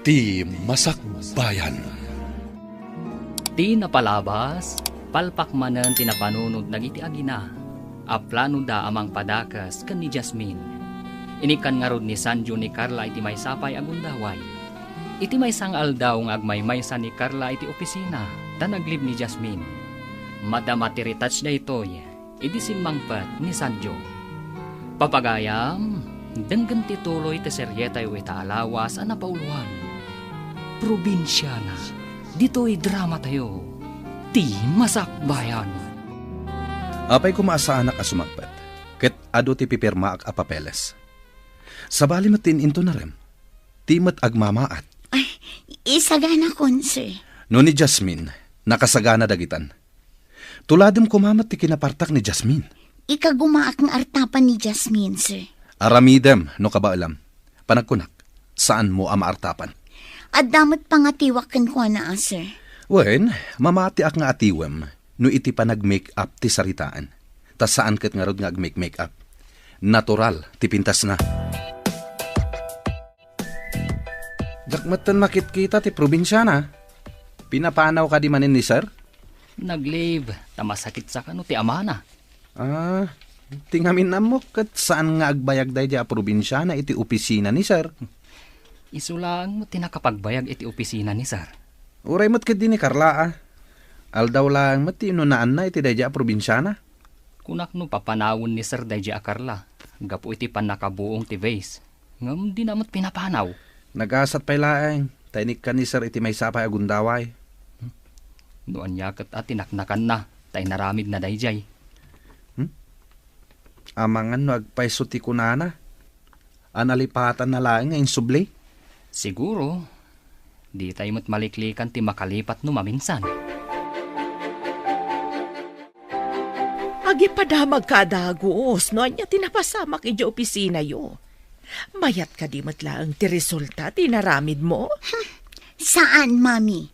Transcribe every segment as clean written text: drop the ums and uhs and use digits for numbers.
Ti Masakbayan. Ti napalabas, palpak manen tinapanunod nagiti agina. Aplano da amang padakas kan ni Jasmine. Inikan nga rod ni Sanjo ni Carla iti may sapay agundaway. Iti may sang aldaw nga agmaymaysa ni Carla iti opisina, ta naglib ni Jasmine. Madam ati retouch na itoy, iti simmangpat ni Sanjo. Papagayam, denggan tituloy ti seryeta yu ita alawas a napauluan. Probinsyana, dito'y drama tayo. Ti Masakbayan. Apay kumaasaanak a sumagpat, ket ado ti pipirma ak apapeles. Sabali matin into na rem, ti mat agmamaat. Ay, isagana kon, sir. No ni Jasmine, nakasagana dagitan. Tuladem kumamat ti kinapartak ni Jasmine. Ikagumaak ng artapan ni Jasmine, sir. Aramidem, no kabaalam. Panagkunak, saan mo ama artapan? At damat pangatiwakan ko na, sir. Wen, mamati ak nga atiwem, no iti pa nag-make up ti saritaan. Tas saan ket nga rod nga ag-make up? Natural, ti pintas na. Dakmatan makit kita ti probinsya na. Pinapanaw ka di manin ni sir? Naglive, tamasakit sa kano ti amana. Tingamin na mo kat saan nga agbayag day di a probinsya na iti opisina ni sir? Isulang mo tinakapagbayag iti opisina ni Sir. Uray mo't ket di ni Carla Aldaw lang mati inunaan na iti day di a probinsya na. Kunak no papanawon ni Sir Dayji Akarla. Gapu iti panakabuong ti vase. Ngam di namat pinapanaw. Nagasat pa'y laeng. Tainik ka ni sir iti may sapay agundaway. Doan yakat at tinaknakan na. Tay naramid na dayjay. Amangan no agpaiso ti kunana. Analipatan na laeng nga insubli. Siguro, di tayo mo't maliklikan ti makalipat no maminsan. Agi padamag kadagos, no anya tinapasamak iti opisina yo. Mayat ka di matlaang ti resulta, tinaramid mo? Saan, mami?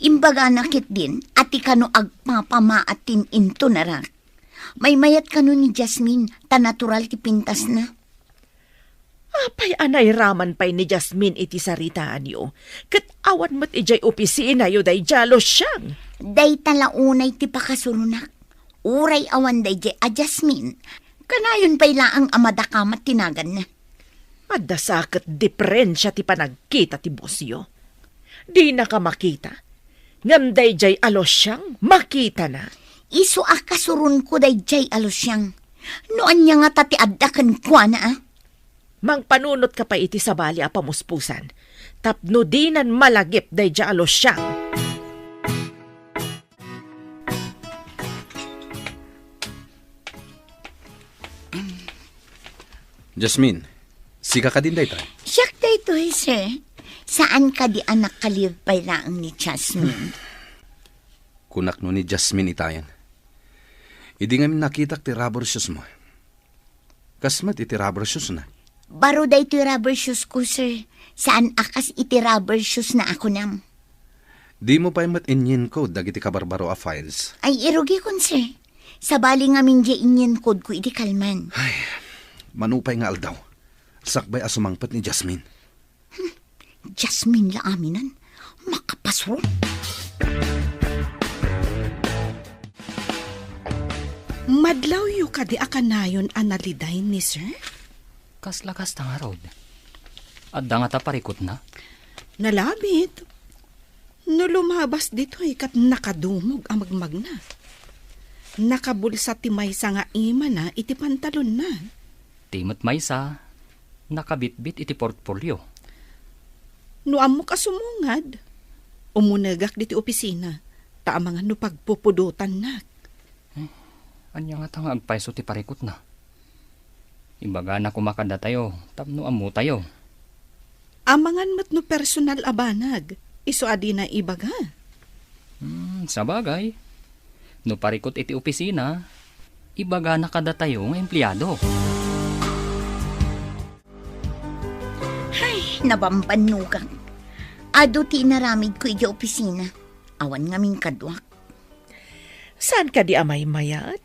Imbaga nakit din at ikano agpapamaatin into narak. May mayat kano ni Jasmine, ta natural ti pintas na. Apay anay raman pay ni Jasmine iti saritaan yo. Kat awan mat ijay opisina yo day jalo siyang. Day talaunay ti pakasurunak. Uray awan day jay a Jasmine. Kanayon pa'y laang amadakamat tinagan na. Adda sakit diferensya ti panagkita ti bosyo. Di na ka makita. Ngam day jay alos siyang makita na. Iso akasurun ko day jay alosyang. Noan niya nga tati addakan kwa na Mang panunot ka pa iti sabali a pamuspusan. Tapno dinan malagip day jay alos siyang. Jasmine, sika ka din day tayo. Siyak day to, sir. Saan ka di anak kaliv pa'y laang ni Jasmine? Kunak no ni Jasmine itayan. Idi nga nakitak ti rubber shoes mo. Kasmat iti rubber shoes na. Baro day to rubber shoes ko, sir. Saan akas iti rubber shoes na ako nam? Di mo pa'y mat-inyin code dagiti kabarbaro a files. Ay, irugi kon, sir. Sabali nga min di inyen code ko iti kalman. Ay, manupay nga aldaw. Sakbay asumangpat ni Jasmine. Jasmine la aminan. Makapasro. Madlaw yu ka di akanayon analiday ni sir? Kas-lakas ta nga rod. Adda nga ta parikot na. Nalabit. No lumabas dito kat nakadumog ang magmagna. Nakabulsa ti maysa nga ima na iti pantalon na. Timot maysa, nakabitbit iti portfolio. No amo ka sumungad. Umunagak diti opisina. Taamangan no pagpupudutan na. Anya nga ta nga agpaiso ti parikot na. Imbaga na kumakada tayo, tapno amo tayo. Amangan mat no personal abanag. Iso adi na ibaga. Sa bagay. No parikot iti opisina, ibaga na kada tayo nga empleyado. Ay, nabambanugang. Ado ti naramid ko iti opisina. Awan nga min kadwak. Saan ka di amay mayat?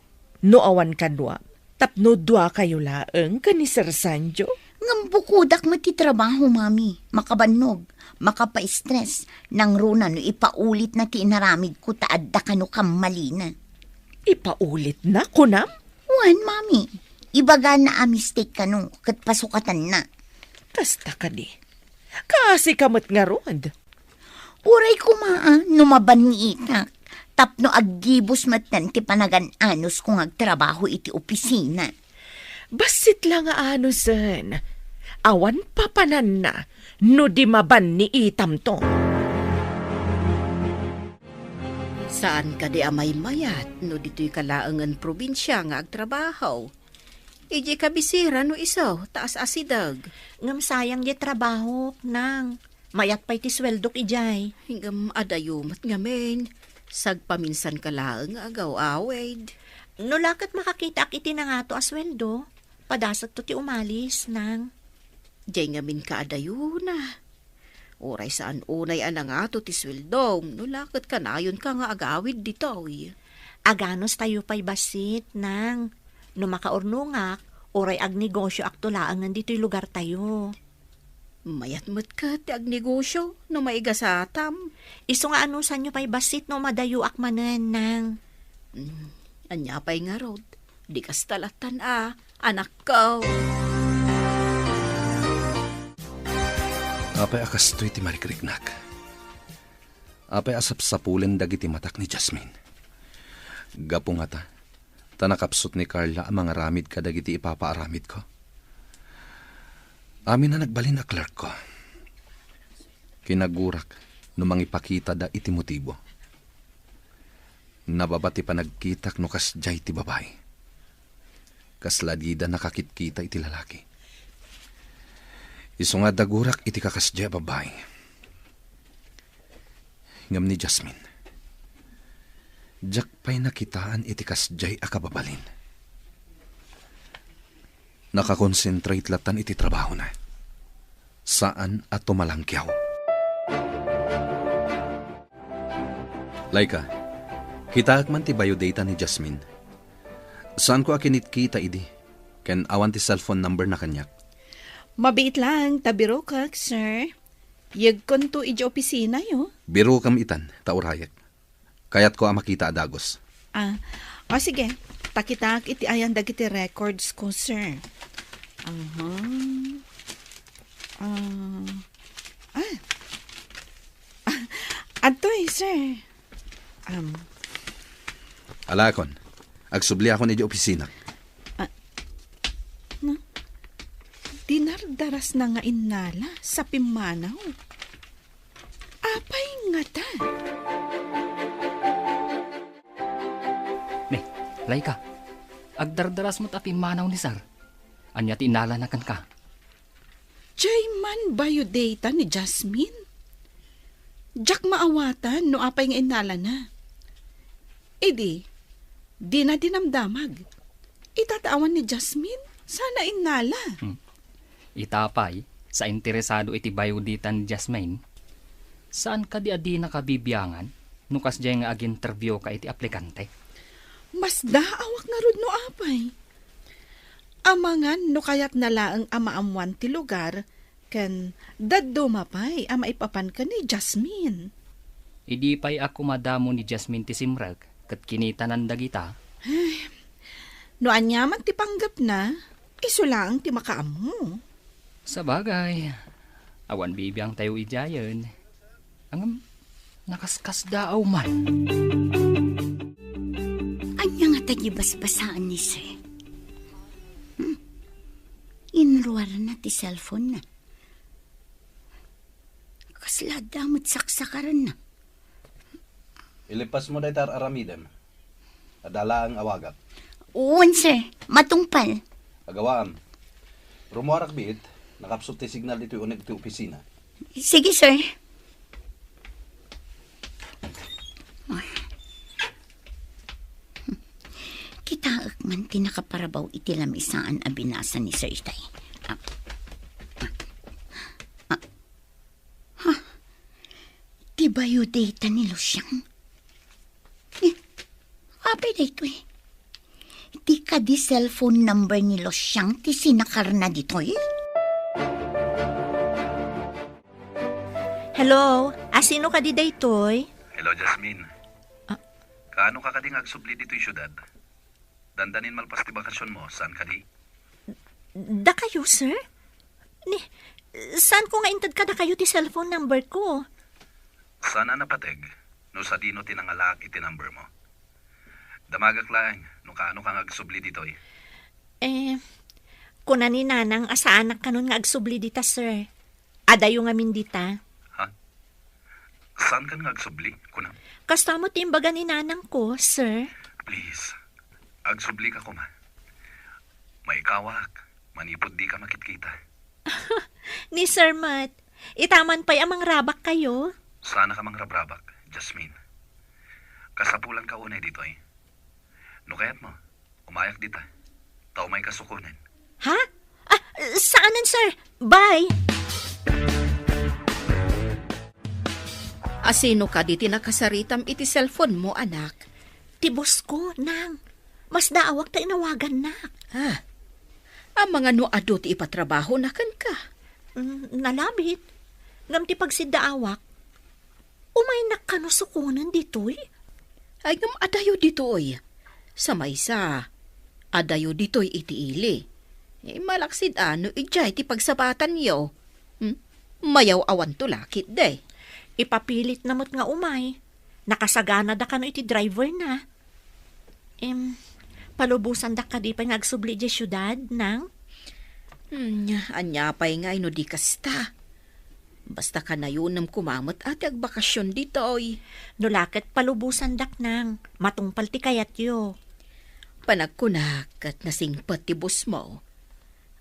No awan kadwa. Tapno dua kayo laeng ka ni Sir Sanjo? Ngam bukudak mati trabaho, mami. Makabanog, makapa-stress. Nang runa no ipaulit na tinaramid ko taadda ka no kamalina. Ipaulit na, kunam? Wan, mami. Ibaga na a mistake ka no, kat pasukatan na. Kasta ka di. Kasi kamot nga rod. Uray kumaa, numaban ni itak. Tapno aggibos matan ti panagan-anos kung agtrabaho iti opisina. Basit lang nga anusan. Awan papanan na, no di maban ni itam to. Saan ka di amay mayat no dito'y kalaangan probinsya nga agtrabaho? Iji kabisira no isaw, taas asidag. Ngam sayang di trabaho, nang. Mayat pa'y ti sweldok ijay. Hingam adayumat ngamen. Sagpaminsan ka laang agaw awed. No lakat makakita ak iti na nga to asweldo. Padasag to ti umalis, nang. Diyay ngamin ka adayuna. Oray saan unay anang ato ti sweldong. No lakat ka na yun ka nga agawid ditoy. Aganos tayo pa'y basit, nang. No makaurnungak, oray ag negosyo ak tulaangan dito'y lugar tayo. Mayat mo't ka ti ag negosyo no maigasatam. Iso nga anusan nyo pa'y basit no madayo ak manen, nang. Anya pa'y nga rod. Di kas talatan anak ko. Apay akas to'y ti marikriknak. Apay asap sapulin dagiti matak ni Jasmine. Gapo nga ta. Tanakapsot ni Carla ang mga ramid kadagiti ipapaaramid ko. Amin na nagbalin na clerk ko. Kinagurak no mangipakita da iti motibo. Nababati pa nagkitak no kasjay ti babae. Kasladida nakakitkita iti lalaki. Iso nga dagurak iti kakasjay babae. Ngam ni Jasmine. Diyak pa'y nakitaan iti kasjay akababalin. Nakakonsentrate latan iti trabaho na. Saan at tumalangkyaw. Laika, kitaak man ti biodata ni Jasmine. Saan ko akinitkita idi? Ken awan ti cellphone number na kanyak. Mabiit lang, tabiro kak, sir. Yag konto iji opisina yo. Biro kam itan, taurayak. Kayat ko ang makita adagos. Sige. Takitak iti ayan dagiti records ko, sir. Atoy, sir. Alakon, agsubli ako ni di opisina. Dinardaras na nga inala sa pimanaw. Apay nga ta. Laika, agdardaras mo't api manaw ni Sar. Anya tinala na kan ka. Jayman biodata ni Jasmine. Jack maawatan no apay nga inala na. Di na dinamdamag. Itatawan ni Jasmine, sana inala. Itapay, sa interesado iti biodata ni Jasmine, saan ka di adi nakabibiyangan no kasjay nga ag-interview ka iti aplikante? Mas daawak nga rod no apay. Amangan no kayat nalaang amaamuan ti lugar, ken daddo mapay ama ipapan ka ni Jasmine. Idi pa'y ako madamo ni Jasmine ti simrag, kat kinita nandagita. No anyaman ti panggap na, iso lang ti makaamu. Sa bagay, awan bibiyang tayo ijayan. Ang nakaskas daaw man. Anya nga tayo basbasaan ni sir. Inruar na ti cellphone na. Kasla damot saksakaran na. Ilipas mo daytar aramidem. Adala ang awagap. Uwan sir, matungpal. Agawaan. Rumuarak biit, nakapsot ti signal dito uneg ti opisina. Sige sir. Kitaak man tinakaparabaw iti lamisaan a binasa ni Sir Itay. Ti biodata ni Lusyang. Apay dito eh. Ti ka di cellphone number ni Lusyang ti sinakar na dito eh. Hello, asino ka di daytoy? Hello, Jasmine. Ah. Kaano ka kading agsubli dito'y syudad? Dandanin malpas ti bakasyon mo, saan ka di? Da kayo, sir? Ni, saan ko nga intad ka da kayo ti cellphone number ko? Sana napateg, no sa dino tinangalak iti number mo. Damagak lang, no kaano kang agsubli dito'y. Kuna ni nanang asa anak kanon nga agsubli dita, sir. Adayo nga min dita. Saan ka nga agsubli, kunam? Kasta mo timbaga ni nanang ko, sir. Please, agsubli ka kuma. May kawak, manipod di ka makitkita. Ni Sir Matt, itaman pa'y amang rabak kayo. Sana ka mang rabrabak, Jasmine. Kasapulan ka unay dito'y. No kaya't mo, umayak dita. Tao may kasukunan. Ha? Saanan, sir? Bye! Asino ka di tinakasaritam iti cellphone mo, anak? Tibos ko, nang. Mas daawak ta inawagan na. Ang mga noado ti ipatrabaho na kan ka. Nalabit. Ngam ti pagsidaawak. Umay nakanusukunan dito'y. Ay ngam adayo ditoy. Sa maysa, adayo ditoy iti ili. Malaksid ano, ijay ti pagsabatan yo. Mayaw awan to lakit day. Ipapilit namot nga umay. Nakasagana da ka no iti driver na. Palubusan da ka di pa nagsubli di syudad, nang? Anya pa'y nga ino di kasta. Basta ka na yun ng kumamot at agbakasyon ditoy. Nulaket palubusan dak nang. Matungpal ti kayat yo. Panagkunak at nasingpat ti bus mo.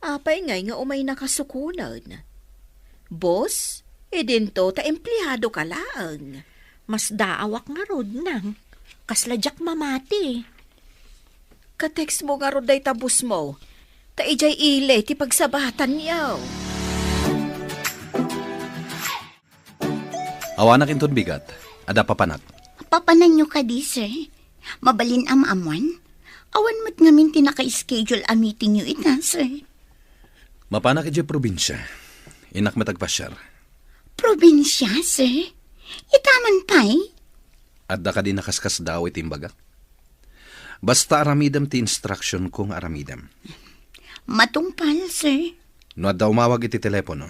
Apay nga umay nakasukunan. Boss, dinto ta empleyado ka lang. Mas daawak nga rod nang. Kasladyak mamati. Ka-text mo nga rod day tabus mo. Ta ijay ile ti pagsabatan yaw. Awanak inton bigat, ada papanak. Papanan nyo ka di, sir. Mabalin amamuan. Awan mo't ngamin tinaka-schedule a meeting nyo ita, sir. Mapanak iti probinsya. Inak matagpasyar. Probinsya, sir? Itaman pa'y? Adda ka din nakaskas daw itimbaga. Basta aramidam ti instruction kong aramidam. Matungpal, sir. No adda umawag iti telepono.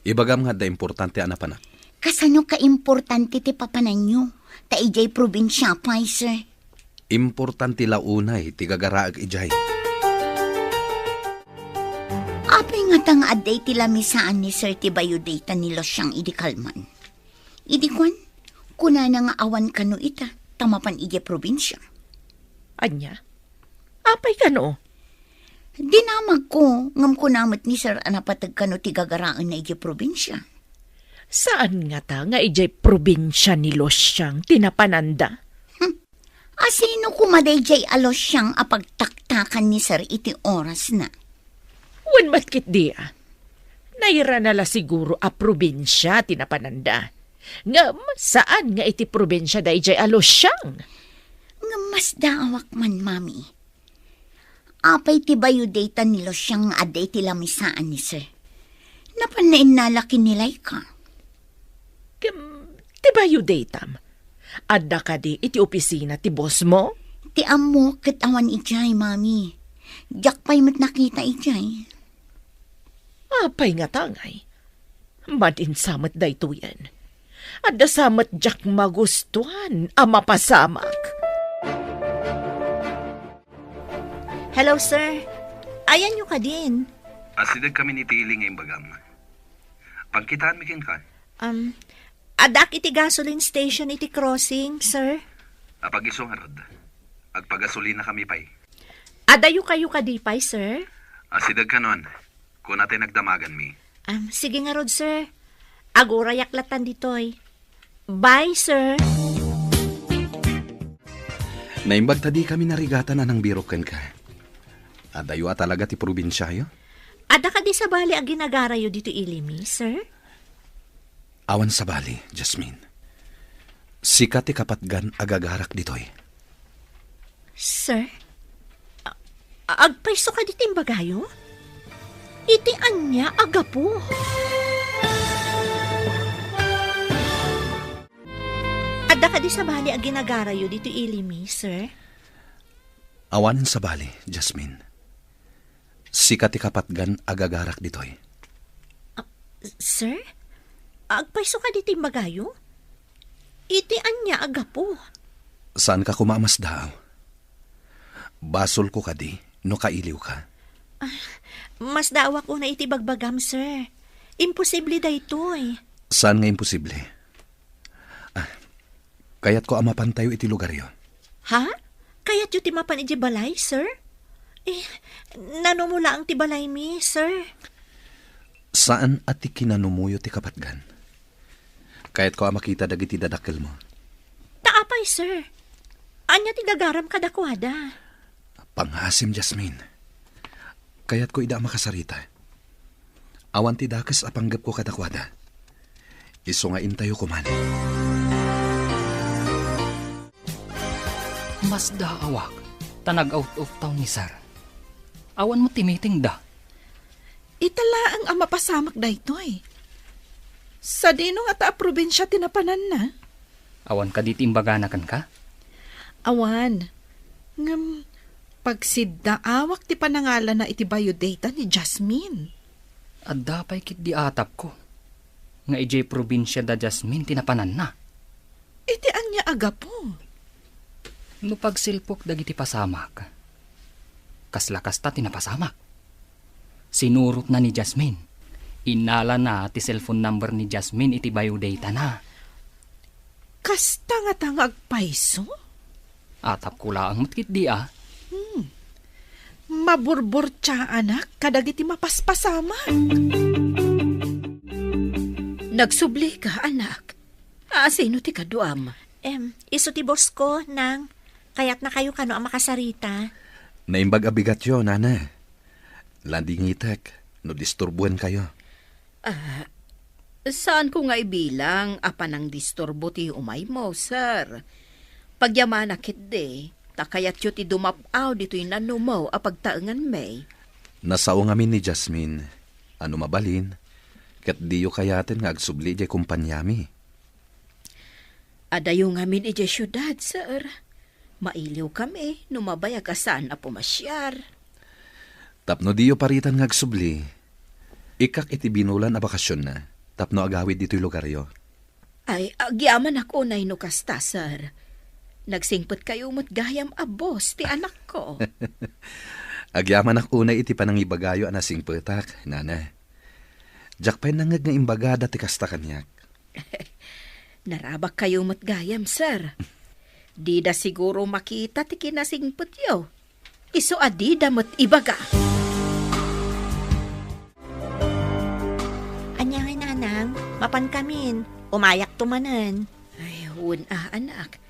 Ibagam nga da importante anapanak. Kasano ka-importante ti papanan nyo? Ta ijay probinsya pa'y, sir. Importante launay ti gagaraag ijay. Apay nga tang aday ti lamisaan ni Sir Tibayo data nilo siyang idikalman. Idikwan, kuna na nga awan kano ita, tamapan ije probinsya. Anya? Apay ka no? Dinamag ko, ngam kunamot ni Sir anapatag kano ti gagaraan na ije probinsya. Saan nga ta nga ijay probinsya ni Losyang tinapananda? Asino kumaday jay alos siyang apagtaktakan ni Sir iti oras na? Wan matkit dia. Naira nala siguro a probinsya tinapananda. Ngam, saan nga iti probinsya da ijay Losyang? Nga mas daawak man, mami. Apay ti bayo data nilo siyang aday ti lamisaan ni Sir. Napanain nalaki nilay ka. Diba yu datam? Adda ka di iti opisina ti boss mo? Ti amo katawan ijay, mami. Diyak pa'y mat nakita ijay. Apay nga tangay. Madin samat da ito yan. Adda samat jak magustuhan ang mapasamak. Hello, sir. Ayan nyo ka din. Asidag kami ni Tiling ngayong bagam. Pagkitaan mikin ka. Adak iti gasoline station iti crossing, sir. Apagisong harod. Agpagasolina kami pa'y. Adayo kayo kadipay, sir. Asidag ka nun. Kung natin nagdamagan mi. Sige nga rod, sir. Agora yaklatan ditoy. Bye, sir. Naimbag tadi kami narigatan na ng biroken ka. Adayo talaga ti probinsya yo? Ada ka di sa bali ang ginagarayo dito ilimi, sir? Awan sa bali, Jasmine. Sikat ti kapatgan agagarak ditoy. Sir? Agpaiso ka dito imbagayo? Iti anya agapo. Adda ka di sa bali ang ginagarayo dito ilimi, sir? Awanin sa bali, Jasmine. Sikat ti kapatgan agagarak ditoy. Sir? Agpaiso ka dito magayo? Iti anya agapo. Saan ka kumamas daw? Basol ko ka di, no kailiw ka. Mas dawa ko na iti bagbagam, sir. Imposible da ito eh. Saan nga imposible? Kaya't ko amapan tayo iti lugar yon. Ha? Kaya't yu timapan iti balay, sir? Nanumula ang tibalay mi, sir. Saan at ti kinanumuyo ti kapatgan? Kaya't ko makita dagiti dadakkel mo. Taapay, sir. Anya ti gagaram kadakwada. Panghasim, Jasmine. Kaya't ko ida makasarita. Awan ti dakas apanggap ko kadakwada. Iso nga intayo ko man. Mas daawak, tanag out of town ni sir. Awan mo timiting da. Itala ang ama pasamak da ito eh. Sa dino nga ta probinsya tinapanan na. Awan ka di timbaganakan ka? Awan. Ngam, pagsidda awak ti panangalan na iti biodata ni Jasmine. At dapay kit di atap ko. Nga ijay probinsya da Jasmine tinapanan na. Iti anya aga po. No pagsilpok dagiti pasamak. Kaslakas ta tinapasamak. Sinurot na ni Jasmine. Inala na ti cellphone number ni Jasmine iti biodata na. Kasta nga tangag paiso? Atap ko lang matkit di ah. Maburbor tsa anak, kadagiti mapaspasama. Nagsubli ka, anak. Sino ti kaduam? Iso ti boss ko, nang kaya't na kayo kano ang makasarita. Naimbag abigat yo, nana. Landingitek, no disturbuan kayo. Saan ko nga ibilang apan ang disturbo ti umay mo, sir? Pagyamanakit de, takayat yu ti dumapaw dito'y nanumaw apagtaengan may. Nasao ngamin ni Jasmine. Ano mabalin? Kat di yu kayaten nga agsubli di kumpanyami. Adayo ngamin iti syudad, sir. Mailiw kami, numabayag asan na pumasyar. Tapno di yu paritan nga agsubli. Ikak iti binulan a bakasyon na. Tapno agawid dito'y lugar yo. Ay, agyaman ako na inukasta, sir. Nagsingpot kayo mo't gayam abos, ti anak ko. Agyaman ak unay iti panangibagayo anasing petak, nana. Jakpay nangag nga imbagada ti kasta kanyak. Narabak kayo mo't gayam, sir. Di da siguro makita ti kinasingpot yo. Iso adida mo't ibaga. Anya nga nanang, mapan kamin. Umayak tumanan. Ay, anak.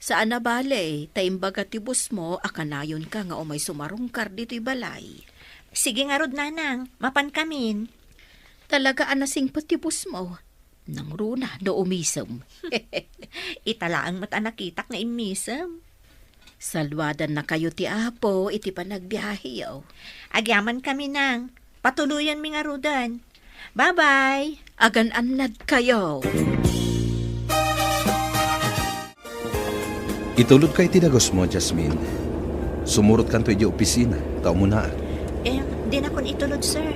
Saan na bale, taimbaga tibus mo, akanayon ka nga umay sumarungkar dito'y balay. Sige nga rod nanang, mapan kamin. Talaga anasing patibus mo. Nang runa, do umisam. Itala ang matanakitak na imisam. Salwadan na kayo ti apo, iti panagbiyahe yaw. Agyaman kami nang, patuluyan mi nga rodan. Bye-bye! Agan-anad kayo. Itulod kay tinagos mo, Jasmine. Sumurot kanto iti opisina. Tao mo na. Di na kon itulod, sir.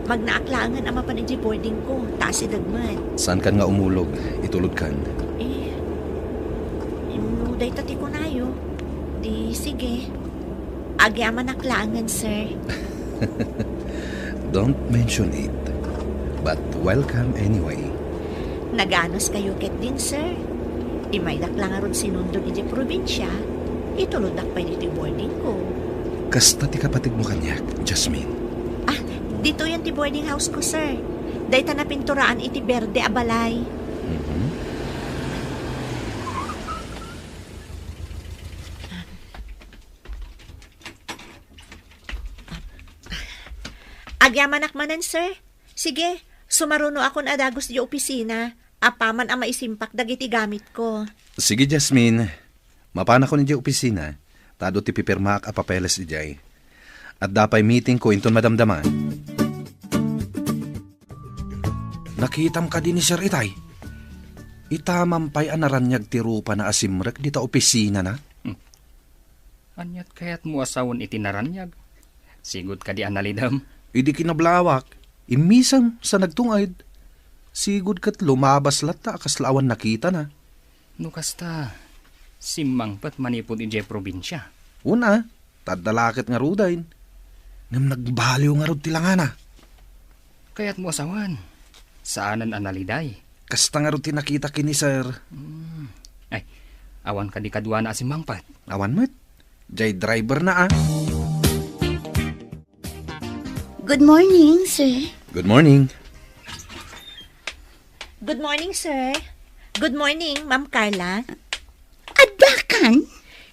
Magnaaklangan ang mapanidji boarding ko. Taas dagman. Saan kan nga umulog? Itulod kan. Inuday tati ko nayo. Di, sige. Agyaman aklangan, sir. Don't mention it. But welcome anyway. Naganos kayo ket din, sir. Imaydak lang aron sinundon iti probinsya. Ituludak pa iti boarding ko. Kasta ti kapatid mo kanyak, Jasmine. Dito yan ti boarding house ko, sir. Dayta na pinturaan iti berde a balay. Agyamanak manan, sir. Sige, sumaruno ako na adagos di opisina. Apaman ang maisimpak dagiti gamit ko. Sige, Jasmine. Mapana ko ni di opisina. Tado ti pipirmaak a papeles ijay. At dapay meeting ko inton madamdaman. Nakitam ka din ni Sir Itay. Itamampay anaranyag ti rupa na asimrek dita opisina na. Anyat kayat mo asawon itinaranyag. Sigud ka di analidam. Idi kinablawak. Imisang sa nagtungayd. Sigud kat lumabas lata kaslawan nakita na. No kasta, simmangpat manipod ije probinsya. Una, tadalakit nga rudayn. Ngam nagbaliw nga rod tilangana. Kayat mo asawan. Saanan analiday? Kasta nga rod tinakita kini sir. Ay, awan ka di kadwa na simmangpat. Awan met. Jay driver na ah. Good morning, sir. Good morning. Good morning, sir. Good morning, Ma'am Carla. Adakan?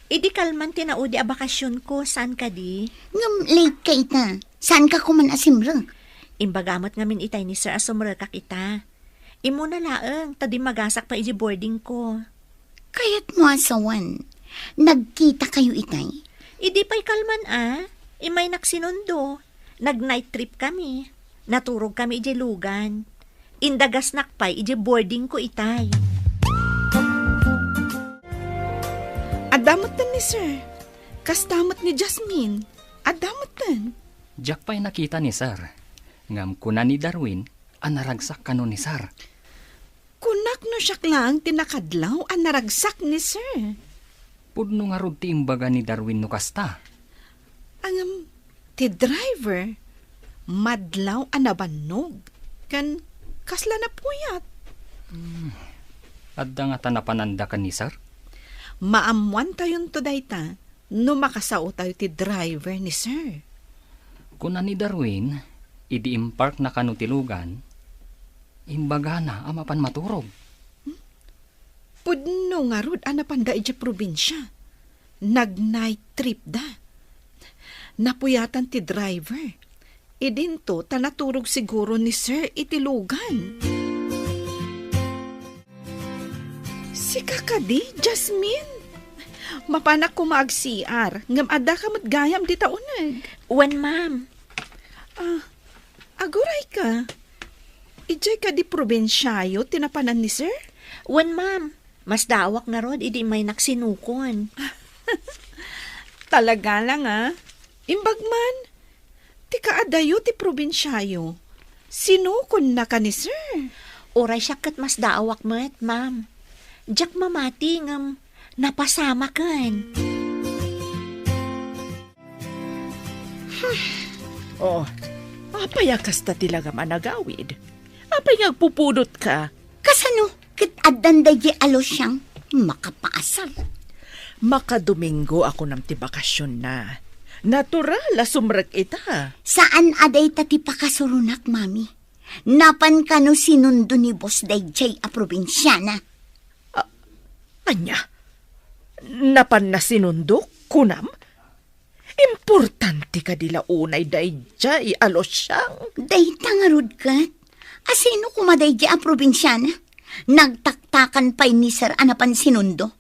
Idi kalman tinaudi a bakasyon ko. Saan ka di? Ngam late ka ita. Saan ka kuman asimrang? Imbagamot ngamin itay ni Sir asumre ka kita. Imo na laeng, tadi magasak pa iji boarding ko. Kayat mo asawan. Nagkita kayo itay? Idi pa'y kalman Imay naksinundo. Nag-night trip kami. Naturog kami iji lugan. Indagas nakpay iji boarding ko itay. Adamutan ni sir. Kastamot ni Jasmine. Adamutan. Jack pa'y nakita ni Sir. Ngam kuna ni Darwin, anaragsak kano ni Sir. Kunak no siya lang tinakadlaw ang naragsak ni sir. Pudno nga rod ti imbaga ni Darwin no kasta. Ang ti driver, madlaw ang nabannog. Kan kasla na puyat. Adda nga tanapananda ka ni Sir. Maamuan tayon to dayta, no makasao tayo ti driver ni sir. Kuna ni Darwin, idi impark na kano tilugan, imbaga na amapan maturog. Pudno nga rod anapanda iti probinsya. Nag-night trip da. Napuyatan ti driver. Idinto tanaturog siguro ni sir itilugan. Si kakadi, Jasmine. Mapanak ko maag-CR. Ngam ada ka matgayam di taunag. Wen, ma'am. Aguray ka. Ijay ka di probinsyayo tinapanan ni sir? Wen, ma'am. Mas dawak na rod, idi may naksinukon. Talaga lang Imbagman. Ti kaadayo ti probinsyayo. Sinukon na ka ni sir. Oray siya kat mas dawak met, ma'am. Jack mamati ngam napasama kan. Apay kasta tilaga managawid. Apay pupudot ka. Kasano? Kit adanday di alos siyang makapaasal. Makadomingo ako ng tibakasyon na. Natural, sumrek ita. Saan aday tati pakasurunak, mami? Napan ka no sinundo ni Boss Dayjay a probinsyana. Anya? Napan na sinundok, kunam? Importante ka dila unay dayjay alos siyang. Dayta nga rod kat. Asino kumadayjay a probinsyana? Nagtaktakan pa'y ni Sir anapan sinundo.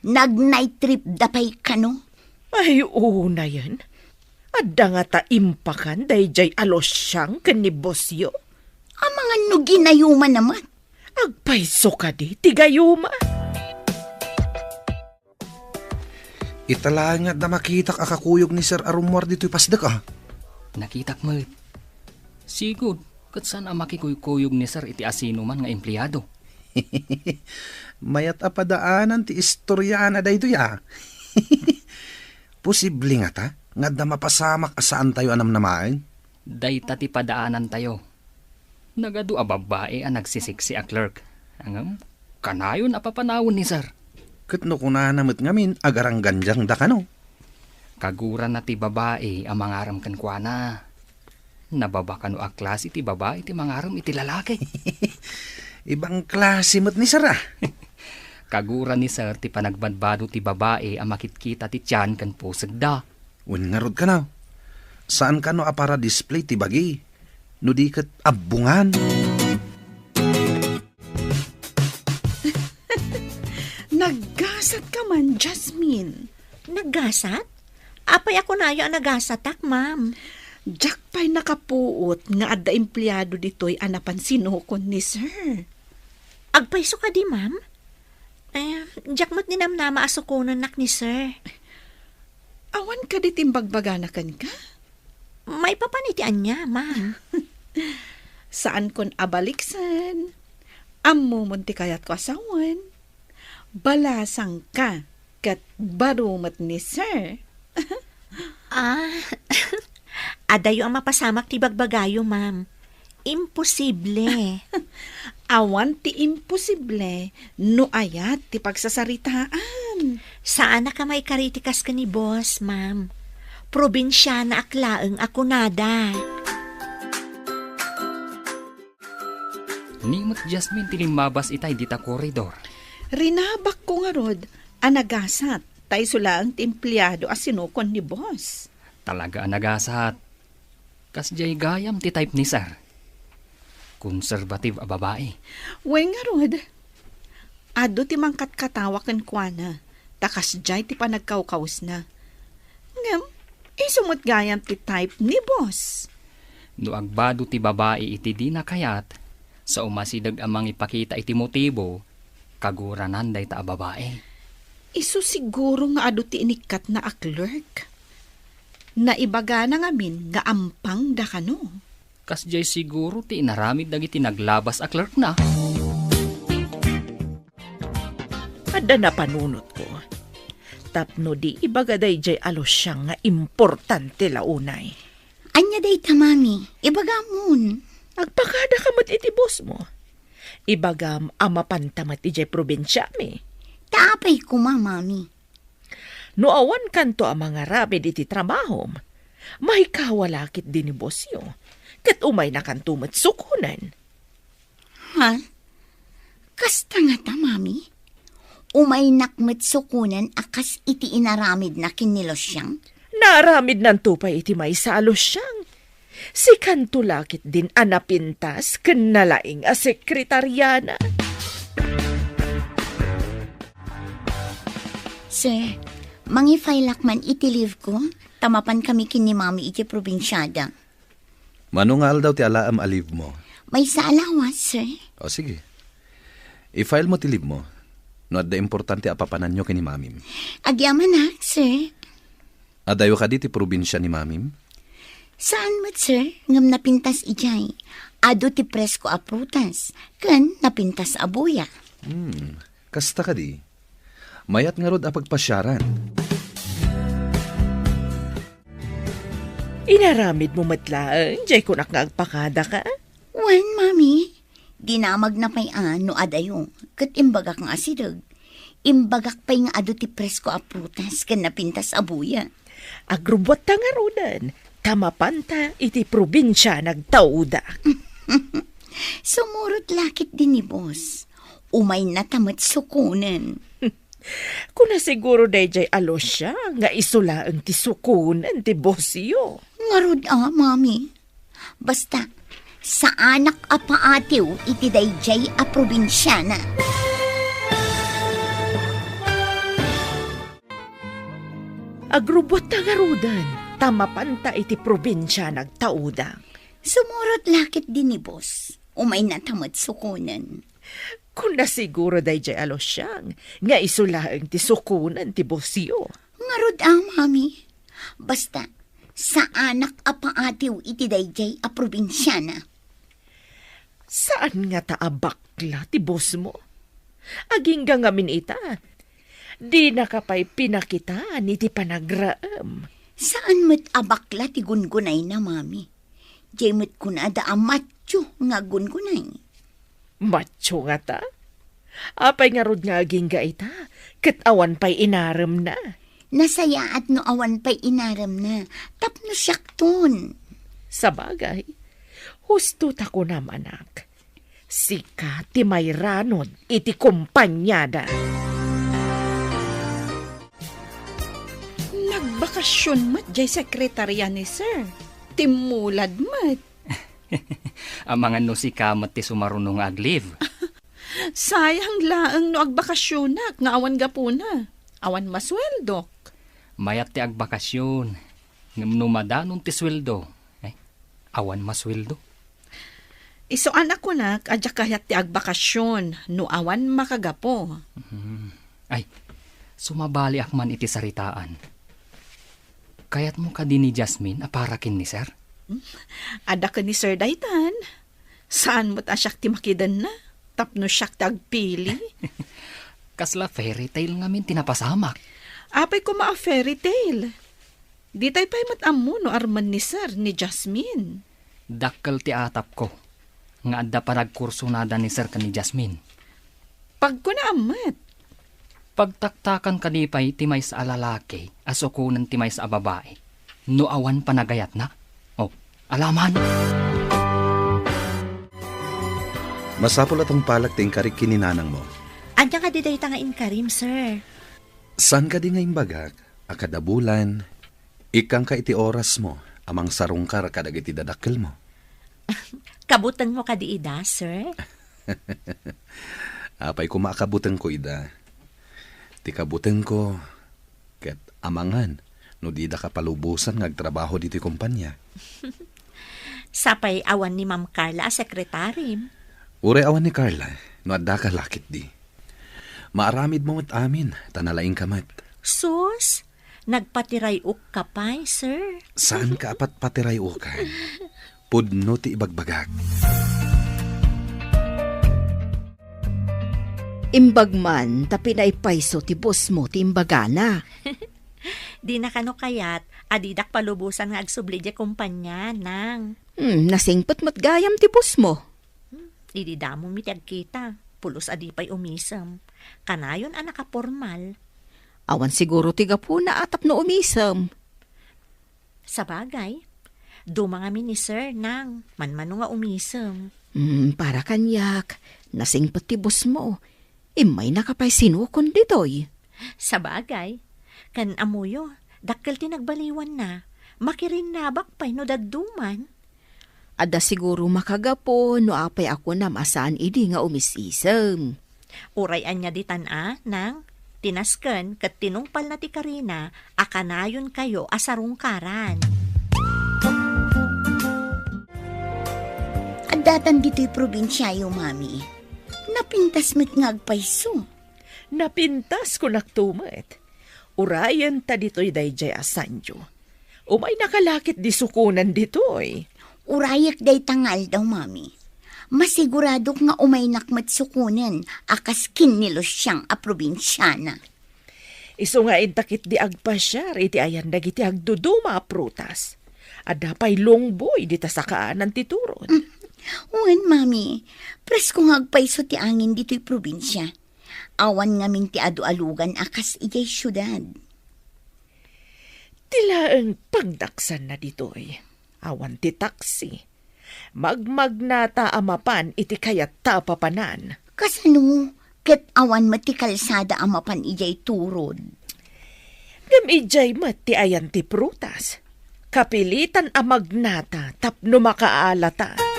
Nag-night trip da pa'y kano. Ay, una yan. Adda nga ta impakan dayjay alos siyang kanibosyo. Ang mga nuginayuman naman. Agpaiso ka di, tigayuma. Itala nga da makita kakakuyog ni Sir Arumwar dito'y pasdak Nakitak mo. Sigud, kat saan ang makikuyog ni Sir iti asino man nga empleyado. Mayat apadaanan ti istoryana da ito Posible nga ta, nga da mapasamak asaan tayo anam namain. Dayta ti padaanan tayo. Nagadu a babae ang nagsisiksi a clerk. Angam, kanayon apapanawon ni Sir. Kat no kuna namit ngamin, agarang ganjang da kano. Kaguran na ti babae ang mangaram kan kuana. Nababa kano a klase ti babae ti mangaram iti lalaki. Ibang klase mo't ni Sir Kaguran ni Sir ti panagbadbado ti babae ang makitkita ti tiyan kan pusag da. Wen nga rod ka na. Saan ka no apara display ti bagi? No di kat abungan. Naggasat ka man, Jasmine. Naggasat? Apay ako nayo ang nagasatak, ma'am. Jack pa'y nakapuot nga adda empleyado dito'y anapan sinukon ni sir. Agpaiso ka di, ma'am? Jakmat ni namnama asukunan nak ni sir. Awan ka di timbagbaganakan ka? May papanitian niya, ma'am. Saan kon abaliksan? Ammo munti kayat ko asawan. Balasang ka kat barumat ni sir. Adayo ang mapasamak ti bagbagayo, ma'am. Imposible. Awan ti imposible no ayat ti pagsasaritaan. Saan na ka may karitikas ka ni boss, ma'am? Probinsya na aklaeng ako nada. Nimot Jasmine tilimabas itay dita koridor. Rinabak ko nga rod, anagasat, tay sula ang empleyado as sinukon ni boss. Talaga anagasat. Kasjay gayam ti type ni sir. Conservative a babae. Wey nga rod, ado ti mangkat katawakan kwa na, takas jay ti panagkawkaws na. Ngam, isumot gayam ti type ni boss. No agbado ti babae iti di na kayat, sa umasidag amang ipakita iti motibo, kaguranan day ta a babae. Isu siguro nga ado ti inikat na a clerk. Naibaga na ngamin nga ampang da kano. Kasjay siguro ti inaramid dagiti naglabas a clerk na. Ada na panunot ko. Tapno di ibagaday jay alos siya nga importante launay. Anya day ta, mami. Ibagamon. Agpakada ka mat iti boss mo. Ibagam amapantamat iti probinsya mi. Taapay ko, mami. No awan kanto ang mga rapid iti trabaho, mahikawalakit din ni boss yo. Kat umay na kanto mat sukunan. Ha? Kasta nga ta, mami? Umay nakmet sukunan akas iti inaramid na kinilos siyang? Naaramid ng tupay iti may salos siyang. Si kanto lakit din anapintas ken nalaing a sekretaryana. Sir, mangifailak man iti leave ko, tamapan kami kini mami iti probinsyada. Manungal daw ti alaam aliv mo. May saalawas, sir. O sige. I-file mo ti leave mo. No adda importante apapanan nyo kini mamim. Agyaman na, sir. Adayo ka di ti probinsya ni mamim? Saan mo't, sir? Ngam napintas ijay. Ado ti presko a prutas. Kan napintas a buya. Kasta ka di. Mayat nga rod a pagpasyaran. Inaramid mo matlaan, jay kunak nga agpakada ka. Wen, mami. Dinamag na pay no adayo. Kat imbagak nga asidag. Imbagak pay nga ado ti presko a prutas. Kan napintas a buya. Agrubot ta nga rodan. Tamapanta iti probinsya nagtauda. Sumurot lakit din ni boss. Umay na tamat sukunan. Kuna siguro dayjay alos siya nga isula ang tisukunan ti bosyo. Ngarod mami. Basta, sa anak a paatiw iti dayjay a probinsyana. Agrubot ta nga rodan. Tamapanta iti probinsya nagtaudang. Sumurot lakit din ni boss. Umay na tamat sukunan. Kung na siguro dayjay alos siyang, nga isulaang ti sukunan ti bosyo. Ngarod mami. Basta, sa anak a paatiw iti dayjay a probinsyana. Saan nga taabakla ti boss mo? Aging gangamin ita. Di nakapay pinakita ni ti panagraam. Saan mo't abakla ti gungunay na, mami? Jay mo't kunada a matyo nga gungunay. Macho nga ta? Apay nga rod nga aging ga ita, kat awan pa'y inaram na. Nasaya at no awan pa'y inaram na, tapno siyak ton. Sa bagay, husto ta ko naman anak. Sika ti may ranod iti kumpanyada. Nagbakasyon mat jay sekretarya ni sir. Timulad mat. Ang mga no si kamat ti sumarunong aglive. Sayang laang no agbakasyonak nga awan gapuna. Awan masweldok. Mayat ti agbakasyon. Ngam numadanon ti sweldo. Awan masweldo. Isuan ako nak, adya kayat ti agbakasyon, no awan makagapo. Ay, sumabali akman iti saritaan. Kayat mo ka din ni Jasmine aparakin ni sir? Ada ka ni Sir Daytan. Saan mo ta siyak ti makidan na? Tapno siyak ti agpili. Kasla fairy tale ngamin tinapasamak. Apay ko maa fairy tale. Di tayo pa'y matamu no arman ni Sir ni Jasmine. Dakkel ti atap ko. Nga adda pa nagkurso nada ni sir ka ni Jasmine. Pag ko na amat. Pagtaktakan kanipay timay sa alalaki, asukunan timay sa babae. No awan panagayat na. Oh, alaman. Masapol atong palak ting karik kininanang mo. Anya ka di day tangain karim, sir. San ka di nga imbagak, akada bulan, ikang ka iti oras mo, amang sarungkar kadag iti dadakkel mo. Kabutang mo ka di ida, sir. Apay ko maakabuteng ko ida. Ti kabuteng ko, ket amangan, no di da kapalubusan ngagtrabaho dito kumpanya. Sapay awan ni Ma'am Carla, sekretary. Ure awan ni Carla, no adda ka lakit di. Maaramid mo at amin, tanalaing kamat. Sus, nagpatiray uk kapay, sir. Saan ka apat patiray ukan? Pudno ti ibagbagak. Imbagman, tapi na ipaiso ti boss mo ti imbagana. Di na kano kayat, adidak palubusan nga agsubli di kumpanya, nang. Nasingpet matgayam ti boss mo. Ididamong mitag kita, pulos adipay umisam. Kanayon ang nakapormal. Awan siguro ti gapuna atap no umisam. Sa bagay, dumangami ni Sir nang manmano nga umisam. Para kanyak, nasingpet ti boss mo. Imay nakapay sinukon ditoy. Sa bagay, kan amuyo, dakkel ti nagbaliwan na, makirin nabak pa'y no dadduman. Ada siguro makagapo no apay ako na masaan idi nga umisisem. Urayan niya ditan nang tinasken ket tinungpal na ti Karina, akanayon kayo asarungkaran. Adatan dito'y probinsya yung mami. Napintas mo't ngagpaiso. Napintas ko naktumet. Urayan ta dito'y dayjay asanjo. Umay nakalakit di sukunan dito'y. Urayak day tangal daw, mami. Masigurado nga umay nakmat sukunan, akas kinilos siyang a probinsyana. Iso nga intakit di agpasyar, iti ayan dagiti agduduma prutas. Adapay longboy dita sa kaanan ti turon. Uwan, mami. Presko ngagpaiso ti angin dito'y probinsya. Awan ngamin ti adu-alugan akas ijay syudad. Tila ang pagdaksan na dito'y. Awan ti taksi. Magmagnata amapan iti kayat tapapanan. Kasano, ket awan mati kalsada amapan ijay turod. Ngam ijay mati ayan ti prutas. Kapilitan a magnata tapno makaalata.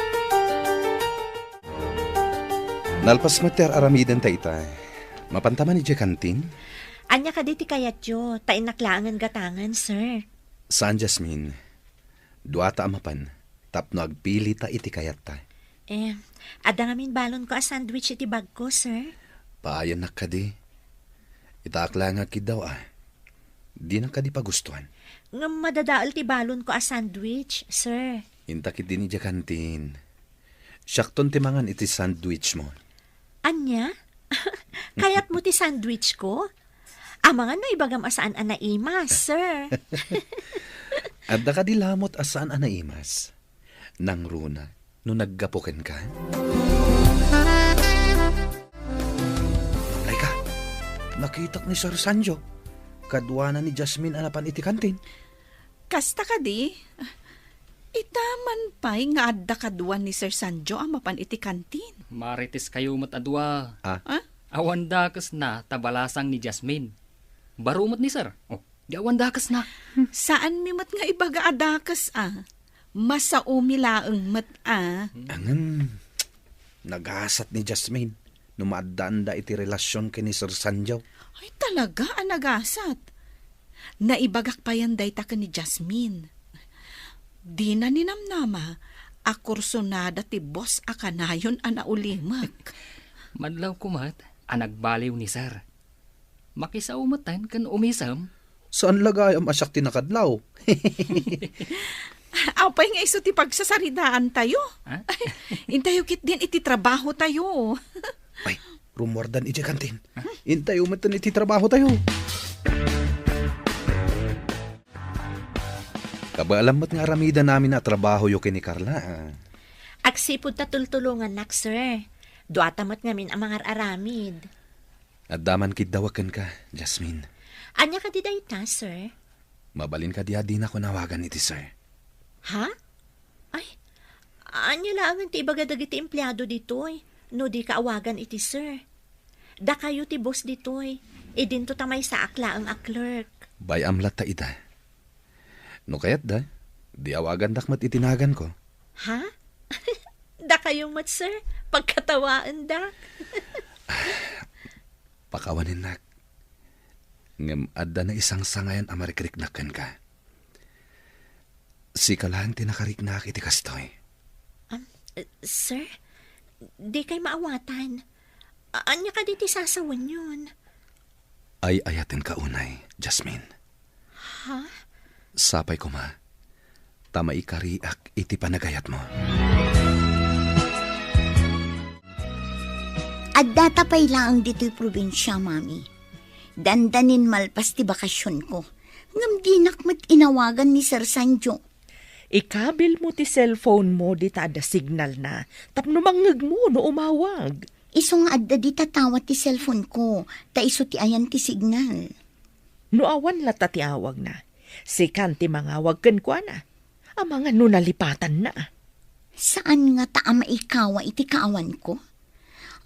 Nalpas mater aramiden ta ita. Mapantaman ni kantin? Anya ka di ti kayat yo, tainaklangan gatangan, sir. Saan, Jasmine? Duata amapan, tapno agpili ta iti kayat ta. Ada ngamin balon ko a sandwich iti bag ko, sir. Paayan na ka di. Itaakla nga kid daw Di na ka di pagustuhan. Nga madadaal ti balon ko a sandwich, sir. Intakit din iti kantin. Syakton ti mangan iti sandwich mo. Anya? Kayat mo ti sandwich ko? Amangan no ibagam asaan anaimas, sir. Adda ka di lamot asaan anaimas. Nang runa, no naggapuken ka. Laika, nakitak ni Sir Sanjo. Kadwana ni Jasmine anapan iti kantin. Kasta ka di? Itaman pa'y nga adda kaduan ni Sir Sanjo ang mapan iti kantin. Marites kayo matadwa. Ha? Awan dakas na tabalasang ni Jasmine. Barumot ni sir. Oh, di awan dakas na. Saan mi mat nga ibaga adakas Masaumi laeng mat Angan, nagasat ni Jasmine. Numaddaan da iti relasyon kini Sir Sanjo. Ay talaga anagasat. Naibagak pa yan day ta ka ni Jasmine. Di na ninamnama, akursonada ti boss akanayon anaulimak. Madlaw kumat, anagbaliw ni sir. Makisaumatan kan umisam. Saan lagay ang asyak tinakadlaw? Apay nga iso ti pagsasaridaan tayo. Ha? Intayo kit din iti trabaho tayo. Ay, rumordan iti kantin. Intay umatan iti trabaho tayo. Kabaalam mo't nga aramida namin na trabaho yo kini Carla. Agsipod ta tultulungan nak, sir. Duatamat ngamin ang mga aramid. At daman kidawakan ka, Jasmine. Anya ka di dayta, sir? Mabalin ka di ako nawagan iti sir. Ha? Ay, anya lang ti ibagadag iti empleyado ditoy. No di kaawagan iti sir. Da kayo ti boss ditoy. Idinto tamay sa akla ang clerk. Bay amlat ta ita. No kayat da, di awagan dakmat itinagan ko. Ha? Da kayong mat, sir? Pagkatawaan da? Pakawanin nak. Ngam adda na isang sangayan amarikiriknakan ka. Si kalahan tinakariknak iti kastoy. Sir? Di kay maawatan. Anya ka diti sasawan yun? Ay ayatin ka unay, Jasmine. Ha? Sapay ko ma. Tama ikariak iti panagayat mo. At datapay lang dito'y probinsya, mami. Dandanin malpas ti bakasyon ko. Ngam dinakmat inawagan ni Sir Sanjo. Ikabil mo ti cellphone mo di ta ada signal na. Tapno mangeg mo no umawag. Isong adda di tatawat ti cellphone ko. Ta iso ti ayan ti signal. No awan lata ti awag na. Sikan ti mangawag ken kwa na. Ang mga nunalipatan na. Saan nga ta ama ikawa iti kaawan ko?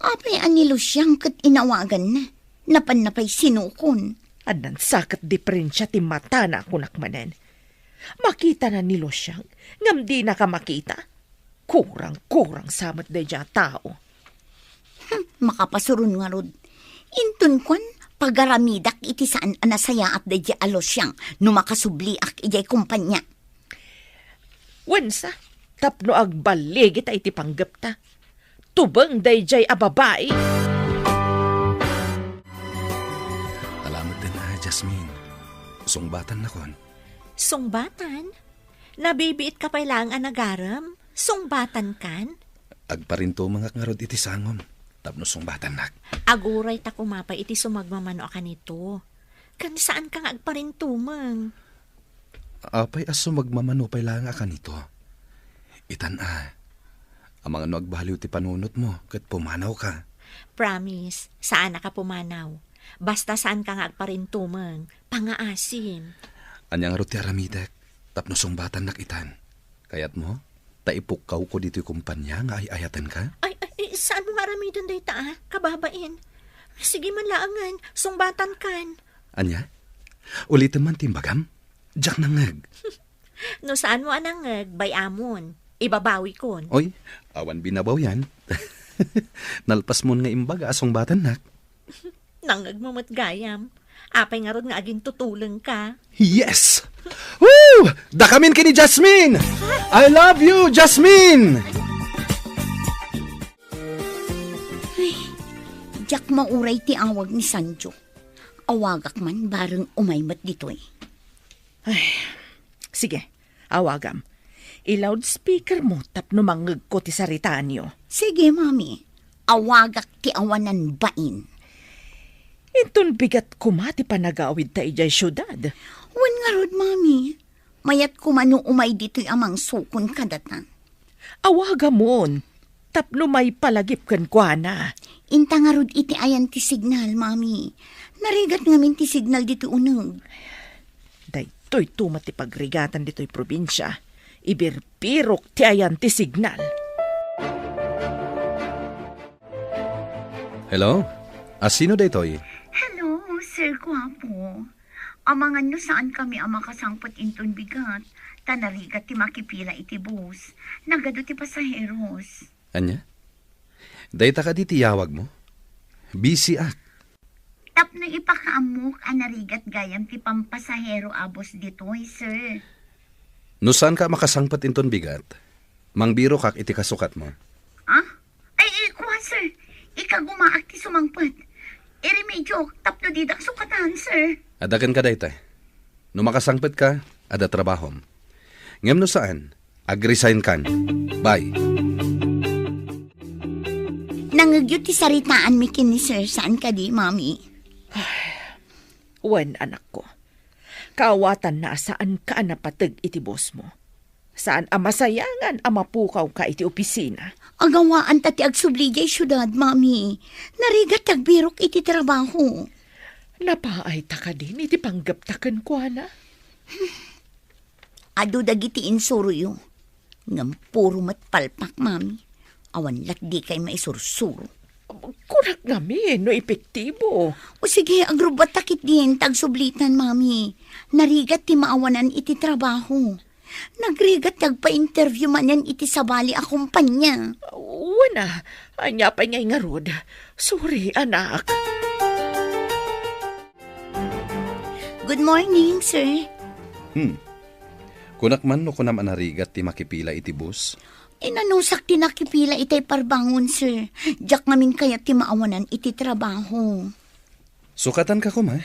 Apay anilo siyang kat inawagan na. Napan-napay sinukon. Adan sakat diferensya ti mata na kunakmanen. Makita na nilo siyang, ngam di na ka makita. Kurang-kurang samat da dya tao. Makapasurun nga rod. Intun kwan, pagaramidak iti saan anasaya at da dya alos siyang no makasubliak ijay kumpanya. Wensa, tapno agbaligit ay iti panggap ta. Tubang day jay ababae. Alamat din na, Jasmine. Sungbatan na kon. Sungbatan? Nabibiit ka pa lang ang nagaram? Sungbatan kan? Agparinto mga ngarod iti sangom. Tapno sungbatan nak. Aguray ta kumapay iti sumagmamano ka nito. Kan saan ka nga agparintumang? Apay aso magmamanupay lang ka nito. Itan ang mga nagbaliw ti panunot mo kat pumanaw ka. Promise, saan na ka pumanaw? Basta saan ka nga agparintumang, pangaasim. Anyang roti aramidak, tapno sungbatan nak itan. Kayat mo, taipukaw ko dito yung kumpanya nga ayatan ka? Ay, saan mo aramidon day ta, kababain? Sige man laangan, sungbatan kan. Anya? Ulitin man timbagam? Diyak nangag. No saan mo anangag, bayamon. Ibabawi kon. Oy, awan binabaw yan. Nalpas mo nga imbaga asong batan nak. Nangag mo matgayam. Apay nga ron nga aging tutulong ka. Yes! Woo! Dakamin kini Jasmine! I love you, Jasmine! Diyak mauray ti awag ni Sanjo. Awagak man bareng umaymat ditoy. Sige, awagam. I-loudspeaker mo tapno mangeg ko ti saritaan nyo. Sige, mami. Awagak ti awanan bain. Itun bigat kumati pa nagawid ta ijay syudad. Wan nga rod, mami. Mayat kumano umay dito'y amang sukon kadatan. Awaga mon. Tapno may palagip kan kwa na. Inta nga rod iti ayan ti signal, mami. Narigat ngamin ti signal dito uneg. Daytoy tumat ti pagrigatan dito'y probinsya. Ibirpirok ti ayan ti signal. Hello? Sino daytoy? Hello, Sir Guapo. Amangan no saan kami ang makasangpot inton bigat. Tanarigat ti makipila iti bus. Nagado ti pasaheros. Anya? Dayta ka di tiyawag mo? Busy ak. Tapno ipakaamok anarigat gayam ti pampasahero abos ditoy, sir. No saan ka makasangpat inton bigat? Mangbiro kak iti kasukat mo. Ah? Ay, kuha, sir. Ika gumaak ti sumangpet. Medyo tapno didak sukatan, sir. Adakan ka dayta. No makasangpet ka, ada trabahom. Ngem no saan, ag-resign kan. Bye. Nangagyo ti saritaan mi kini, sir. Saan ka di, mami? Wen, anak ko. Kaawatan na saan ka napatag iti boss mo. Saan amasayangan amapukaw ka iti opisina. Agawaan tati agsubligay syudad, mami. Narigat tagbirok iti trabaho. Napaay ta ka din iti panggaptakan ko, ana. Ado dagiti insuruyo. Ngam puro matpalpak, mami. Awan lat di kay maisursuro. Kunak ngami, no epektibo. O sige, agrubat takit din, tagsublitan, mami. Narigat ti maawanan iti trabaho. Nagrigat tagpa-interview man yan iti sabali a kumpanya. Wana, anya pa ngay nga rod. Sorry, anak. Good morning, sir. Kunak man no kunam anarigat ti makipila iti bus. Inanusak ti nakipila itay parbangon, sir. Diyak namin kaya ti maawanan iti trabaho. Sukatan ka kuma.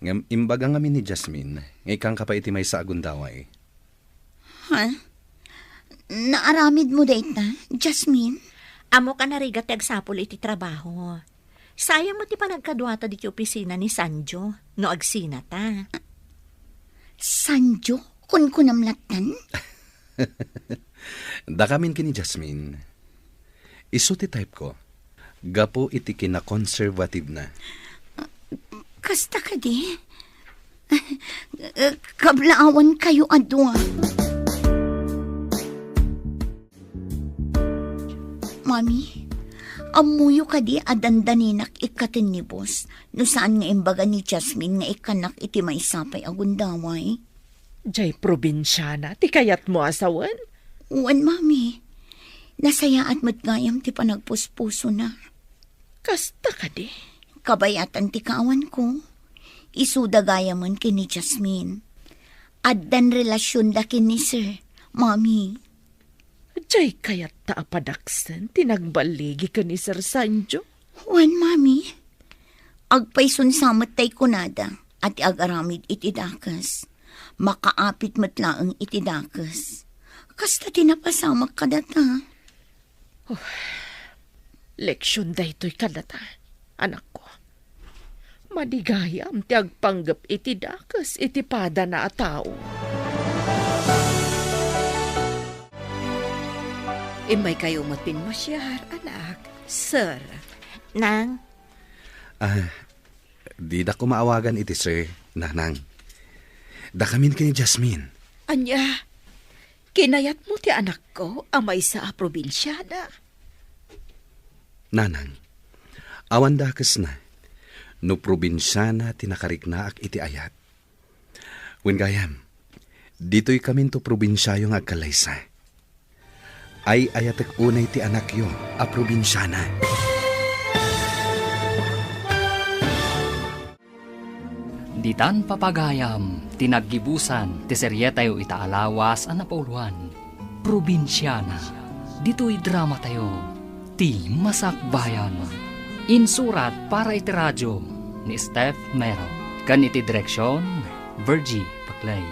Ngam imbaga ngamin ni Jasmine. Ngay kang ka pa iti may sa agundaway. Ha? Naaramid mo data, Jasmine? Amo ka narigat agsapol iti trabaho. Sayang mo ti panagkadwata di opisina ni Sanjo, no agsina ta. Sanjo? Kun kunamlatan? Da kamin kini Jasmine. Isu ti type ko. Gapo iti kina-conservative na. Kasta ka di? Kablaawan kayo adwa. Mami, amuyo ka di adandaninak ikatin ni boss. No saan nga imbaga ni Jasmine nga ikanak iti may sapay agundaway? Jay probinsyana, ti kayat mo asawan? Uwan, mami. Nasaya at matgayam ti panagpuspuso na. Kasta ka di? Kabayatan ti kawan ko. Isudagayaman kini Jasmine. Addan relasyon da kini sir, mami. Jay kayat ta apadaksan, tinagbaligi ka ni Sir Sanjo? Uwan, mami. Agpayson samat tay kunada at agaramid iti dakas. Makaapit matlaang iti dakas. Kasta tinapasamak ka data. Leksyon da ito'y kadata, anak ko. Madigayam ti agpanggap iti dakas iti pada na a tao. Imay kayo matinmasyar, anak. Sir. Nang, Di da ko maawagan iti sir, nanang. Da kamin kini Jasmine. Anya, kinayat mo ti anak ko amay sa probinsyana. Nanang, awan dakas na. No probinsyana tinakariknaak iti ayat. Wen gayam, dito'y kamin to probinsyayong agkalaysa. Ay ayatek unay ti anak yo, a probinsyana. Ditan papagayam, tinaggibusan, ti seryetayo itaalawas a napauluan. Probinsyana, dito'y drama tayo, ti Masakbayan. Insurat para iti radyo ni Steph Mero. Kan iti direksyon, Virgie Paclay.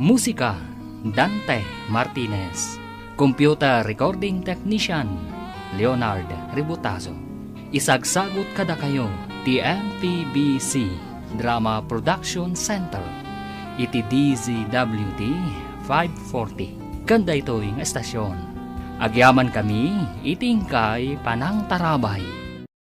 Musika, Dante Martinez. Computer Recording Technician, Leonard Ributazo. Isagsagot kada kayo, ti MPBC Drama Production Center. Iti DZWT 540. Kanda ito'y nga estasyon. Agyaman kami, itingkay panang tarabay.